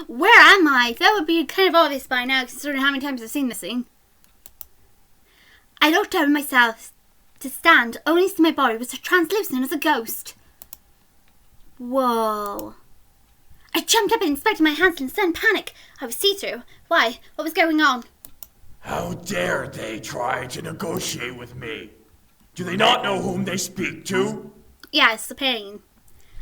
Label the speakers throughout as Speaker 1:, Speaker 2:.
Speaker 1: Where am I? That would be kind of obvious by now, considering how many times I've seen this scene. I looked over myself to stand, only to see my body was as translucent as a ghost. Whoa. I jumped up and inspected my hands in sudden panic. I was see-through. Why? What was going on?
Speaker 2: How dare they try to negotiate with me? Do they not know whom they speak to?
Speaker 1: Yes, the pain.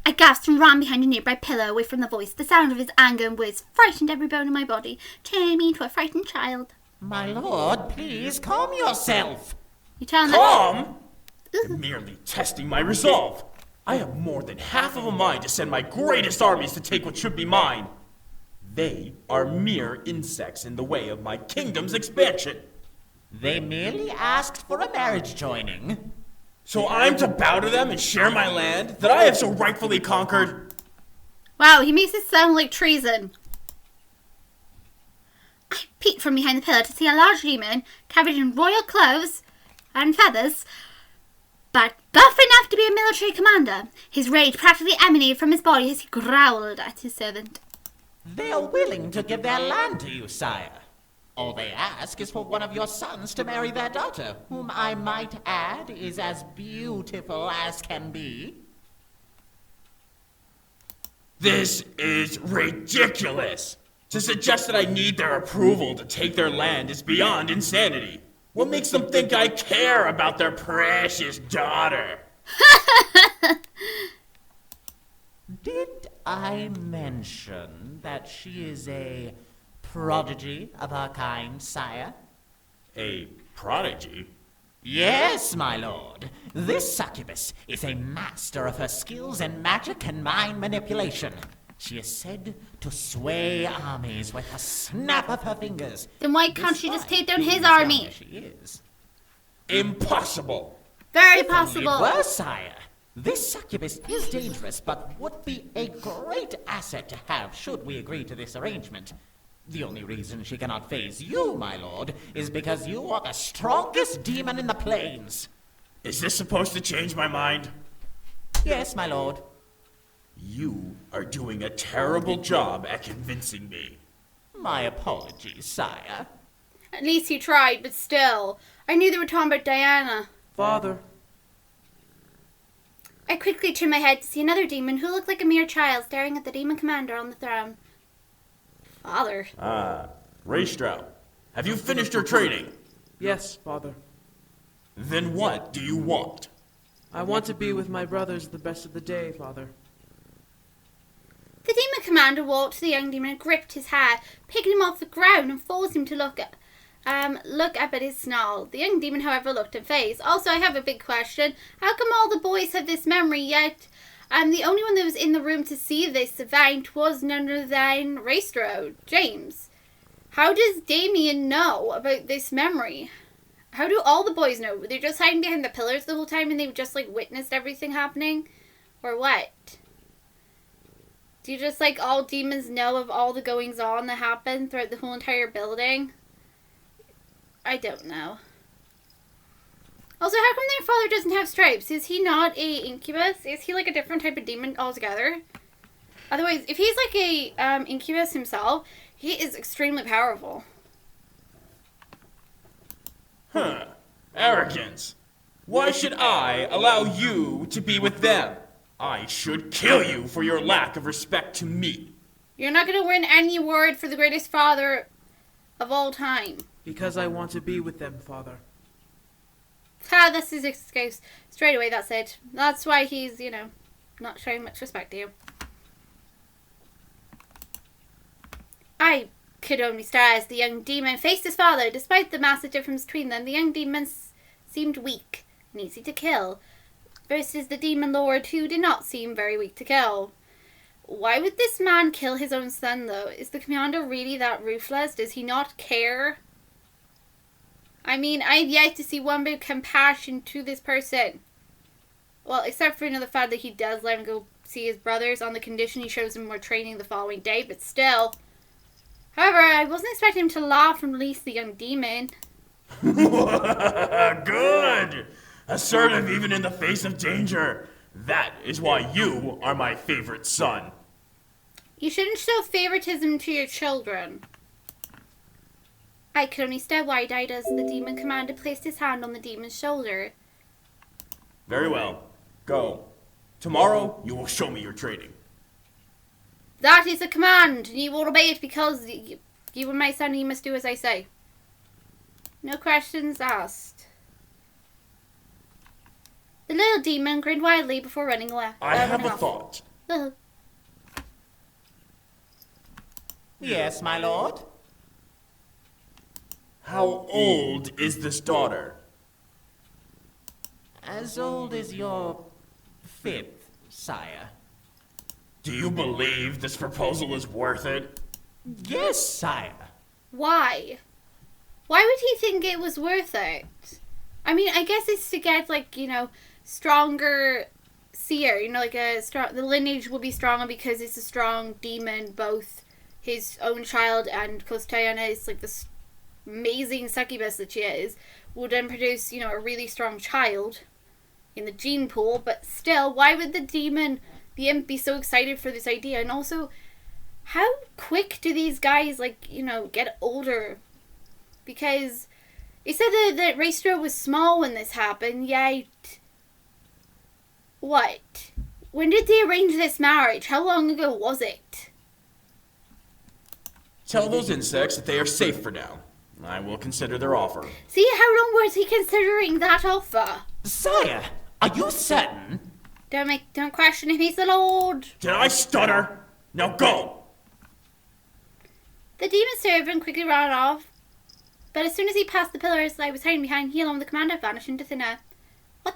Speaker 1: I gasped and ran behind a nearby pillar away from the voice. The sound of his anger and words frightened every bone in my body, turning me into a frightened child.
Speaker 3: My lord, please calm yourself.
Speaker 1: You tell them.
Speaker 2: Calm? Merely testing my resolve. I have more than half of a mind to send my greatest armies to take what should be mine. They are mere insects in the way of my kingdom's expansion.
Speaker 3: They merely asked for a marriage joining.
Speaker 2: So I'm to bow to them and share my land that I have so rightfully conquered?
Speaker 1: Wow, he makes it sound like treason. I peeked from behind the pillar to see a large demon, covered in royal clothes and feathers, but buff enough to be a military commander. His rage practically emanated from his body as he growled at his servant.
Speaker 3: They are willing to give their land to you, sire. All they ask is for one of your sons to marry their daughter, whom I might add is as beautiful as can be.
Speaker 2: This is ridiculous! To suggest that I need their approval to take their land is beyond insanity. What makes them think I care about their precious daughter?
Speaker 3: Did I mention that she is a prodigy of her kind, sire?
Speaker 2: A prodigy?
Speaker 3: Yes, my lord. This succubus is a master of her skills in magic and mind manipulation. She is said to sway armies with a snap of her fingers.
Speaker 1: Then why can't she just take down his army?
Speaker 3: She is.
Speaker 2: Impossible!
Speaker 1: Very
Speaker 3: If
Speaker 1: possible.
Speaker 3: only it were, sire. This succubus is dangerous, but would be a great asset to have should we agree to this arrangement. The only reason she cannot faze you, my lord, is because you are the strongest demon in the plains.
Speaker 2: Is this supposed to change my mind?
Speaker 3: Yes, my lord.
Speaker 2: You are doing a terrible job at convincing me.
Speaker 3: My apologies, sire.
Speaker 1: At least he tried, but still. I knew they were talking about Diana.
Speaker 4: Father.
Speaker 1: I quickly turned my head to see another demon who looked like a mere child staring at the demon commander on the throne. Father.
Speaker 2: Ah, Raystrout. Have you finished your training?
Speaker 4: Yes, Father.
Speaker 2: Then what do you want?
Speaker 4: I want to be with my brothers the best of the day, Father.
Speaker 1: The demon commander walked to the young demon and gripped his hair, picking him off the ground and forced him to look up at his snarl. The young demon, however, looked unfazed. Also, I have a big question. How come all the boys have this memory, yet the only one that was in the room to see this event was none other than Raystro, James? How does Damien know about this memory? How do all the boys know? Were they just hiding behind the pillars the whole time and they just, witnessed everything happening? Or what? Do you just, all demons know of all the goings-on that happen throughout the whole entire building? I don't know. Also, how come their father doesn't have stripes? Is he not a incubus? Is he, a different type of demon altogether? Otherwise, if he's, a incubus himself, he is extremely powerful.
Speaker 2: Huh. Arrogance. Why should I allow you to be with them? I should kill you for your lack of respect to me.
Speaker 1: You're not going to win any award for the greatest father of all time.
Speaker 4: Because I want to be with them, Father.
Speaker 1: Ha, that's his excuse. Straight away, that's it. That's why he's, not showing much respect to you. I could only stare as the young demon faced his father. Despite the massive difference between them, the young demon seemed weak and easy to kill, versus the demon lord who did not seem very weak to kill. Why would this man kill his own son, though? Is the commander really that ruthless? Does he not care? I mean, I've yet to see one bit of compassion to this person. Well, except for the fact that he does let him go see his brothers on the condition he shows him more training the following day, but still. However, I wasn't expecting him to laugh and release the young demon.
Speaker 2: Good! Assertive even in the face of danger. That is why you are my favorite son.
Speaker 1: You shouldn't show favoritism to your children. I could only stare wide-eyed as the demon commander placed his hand on the demon's shoulder.
Speaker 2: Very well. Go. Tomorrow, you will show me your training.
Speaker 1: That is a command, and you will obey it because you are my son and you must do as I say. No questions asked. The little demon grinned widely before running away.
Speaker 2: I have a thought.
Speaker 3: Yes, my lord?
Speaker 2: How old is this daughter?
Speaker 3: As old as your 5th, sire.
Speaker 2: Do you believe this proposal is worth it?
Speaker 3: Yes, sire.
Speaker 1: Why? Why would he think it was worth it? I mean, I guess it's to get, like, you know, stronger seer. You know, like the lineage will be stronger because it's a strong demon. Both his own child and, of course, Diana is like this amazing succubus that she is, will then produce, you know, a really strong child in the gene pool. But still, why would the demon, the imp, be so excited for this idea? And also, how quick do these guys, like, you know, get older? Because it said that Raestro was small when this happened, yet... What? When did they arrange this marriage? How long ago was it?
Speaker 2: Tell those insects that they are safe for now. I will consider their offer.
Speaker 1: See, how long was he considering that offer?
Speaker 3: Sire, are you certain?
Speaker 1: Don't question if he's the Lord.
Speaker 2: Did I stutter? Now go!
Speaker 1: The demon servant quickly ran off, but as soon as he passed the pillars I was hiding behind, he along with the commander vanished into thin air. What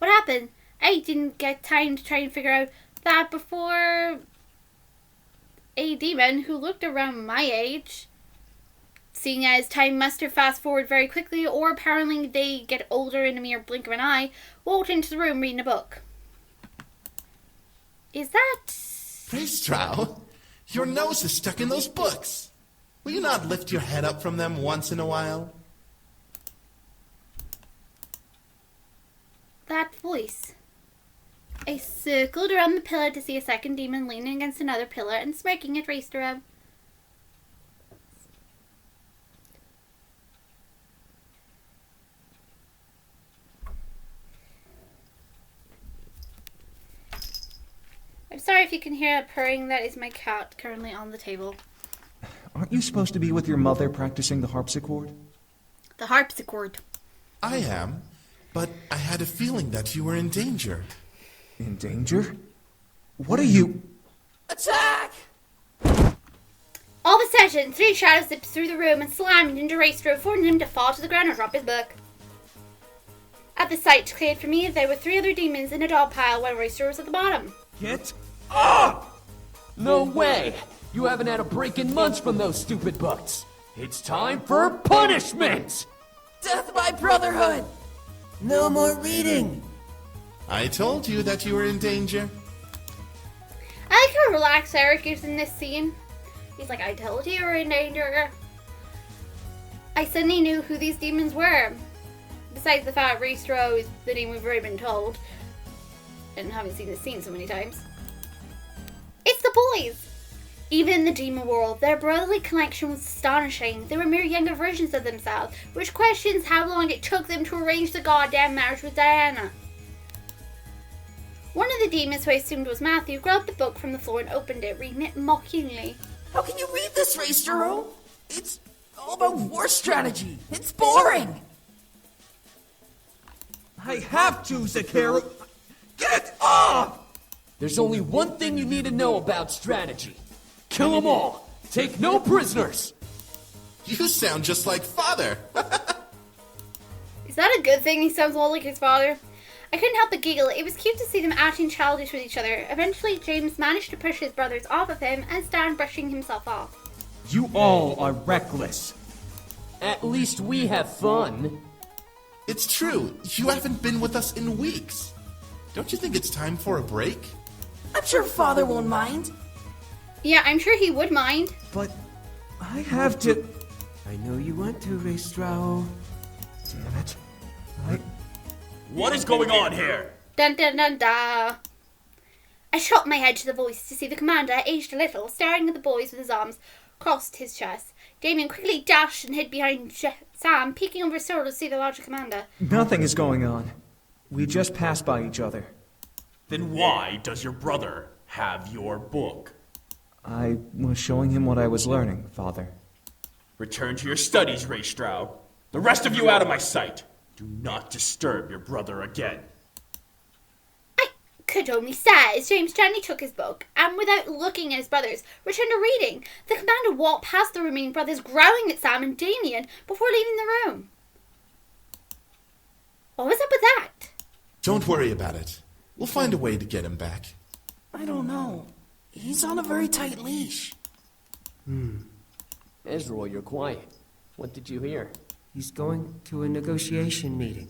Speaker 1: happened? I didn't get time to try and figure out that before a demon who looked around my age, seeing as time must have fast forward very quickly, or apparently they get older in a mere blink of an eye, walked into the room reading a book. Is that...
Speaker 5: Raestro, your nose is stuck in those books. Will you not lift your head up from them once in a while?
Speaker 1: That voice. I circled around the pillar to see a second demon leaning against another pillar and smirking at Raestro. I'm sorry if you can hear a purring. That is my cat currently on the table.
Speaker 6: Aren't you supposed to be with your mother practicing the harpsichord?
Speaker 1: The harpsichord.
Speaker 5: I am, but I had a feeling that you were in danger.
Speaker 6: In danger? What are you...
Speaker 3: Attack!
Speaker 1: All of a sudden, 3 shadows slipped through the room and slammed into Raestro, forcing him to fall to the ground and drop his book. At the sight cleared for me, there were 3 other demons in a dog pile while Raestro was at the bottom.
Speaker 7: Get up! No way! You haven't had a break in months from those stupid books. It's time for punishment!
Speaker 8: Death by brotherhood! No more reading!
Speaker 5: I told you that you were in danger.
Speaker 1: I like how relaxed Eric is in this scene. He's like, I told you were in danger. I suddenly knew who these demons were. Besides the fact Raestro is the name we've already been told. And haven't seen this scene so many times. It's the boys! Even in the demon world, their brotherly connection was astonishing. They were mere younger versions of themselves, which questions how long it took them to arrange the goddamn marriage with Diana. One of the demons, who I assumed was Matthew, grabbed the book from the floor and opened it, reading it mockingly.
Speaker 8: How can you read this, Raestro? It's all about war strategy. It's boring.
Speaker 7: I have to, Zakaru. Get up! There's only one thing you need to know about strategy. Kill them all. Take no prisoners.
Speaker 5: You sound just like father.
Speaker 1: Is that a good thing? He sounds all like his father. I couldn't help but giggle. It was cute to see them acting childish with each other. Eventually, James managed to push his brothers off of him and stand brushing himself off.
Speaker 6: You all are reckless.
Speaker 7: At least we have fun.
Speaker 5: It's true. You haven't been with us in weeks. Don't you think it's time for a break?
Speaker 8: I'm sure father won't mind.
Speaker 1: Yeah, I'm sure he would mind.
Speaker 6: But I have to...
Speaker 4: I know you want to, Raestro.
Speaker 6: Damn it.
Speaker 2: What is going on here?
Speaker 1: Dun dun dun da. I shot my head to the voice to see the commander, aged a little, staring at the boys with his arms crossed his chest. Damien quickly dashed and hid behind Sam, peeking over his shoulder to see the larger commander.
Speaker 6: Nothing is going on. We just passed by each other.
Speaker 2: Then why does your brother have your book?
Speaker 6: I was showing him what I was learning, Father.
Speaker 2: Return to your studies, Raystrow. The rest of you out of my sight. Do not disturb your brother again.
Speaker 1: I could only say, as James gently took his book, and without looking at his brothers, returned to reading. The commander walked past the remaining brothers, growling at Sam and Damien before leaving the room. What was up with that?
Speaker 5: Don't worry about it. We'll find a way to get him back.
Speaker 8: I don't know. He's on a very tight leash.
Speaker 7: Ezra, you're quiet. What did you hear?
Speaker 9: He's going to a negotiation meeting.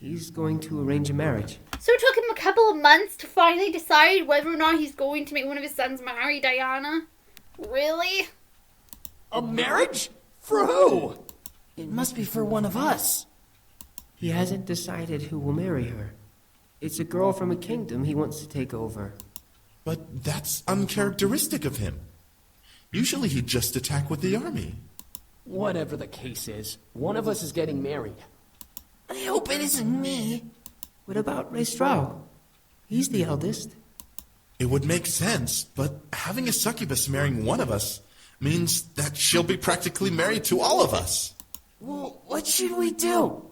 Speaker 9: He's going to arrange a marriage.
Speaker 1: So it took him a couple of months to finally decide whether or not he's going to make one of his sons marry Diana? Really?
Speaker 7: A marriage? For who?
Speaker 8: It must be for one of us.
Speaker 9: He hasn't decided who will marry her. It's a girl from a kingdom he wants to take over.
Speaker 5: But that's uncharacteristic of him. Usually he'd just attack with the army.
Speaker 7: Whatever the case is, one of us is getting married.
Speaker 8: I hope it isn't me.
Speaker 9: What about Ray Straw? He's the eldest.
Speaker 5: It would make sense, but having a succubus marrying one of us means that she'll be practically married to all of us.
Speaker 8: Well, what should we do?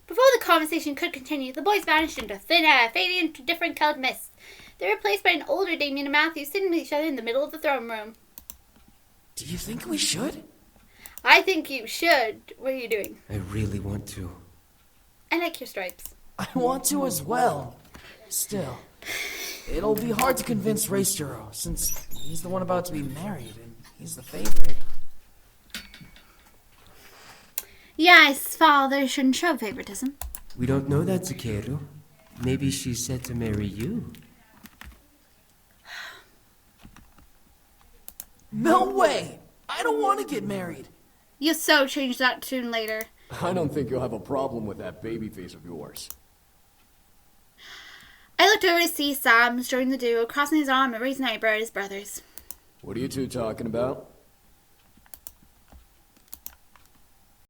Speaker 1: Before the conversation could continue, the boys vanished into thin air, fading into different colored mists. They were replaced by an older Damien and Matthew sitting with each other in the middle of the throne room.
Speaker 8: Do you think we should?
Speaker 1: I think you should. What are you doing?
Speaker 9: I really want to.
Speaker 1: I like your stripes.
Speaker 8: I want to as well. Still, it'll be hard to convince Raystero, since he's the one about to be married, and he's the favorite.
Speaker 1: Yes, father shouldn't show favoritism.
Speaker 9: We don't know that, Zakeru. Maybe she's set to marry you.
Speaker 8: No way! I don't want to get married.
Speaker 1: You'll so change that tune later.
Speaker 7: I don't think you'll have a problem with that baby face of yours.
Speaker 1: I looked over to see Sam join the duo, crossing his arm and raising an eyebrow at his brothers.
Speaker 7: What are you two talking about?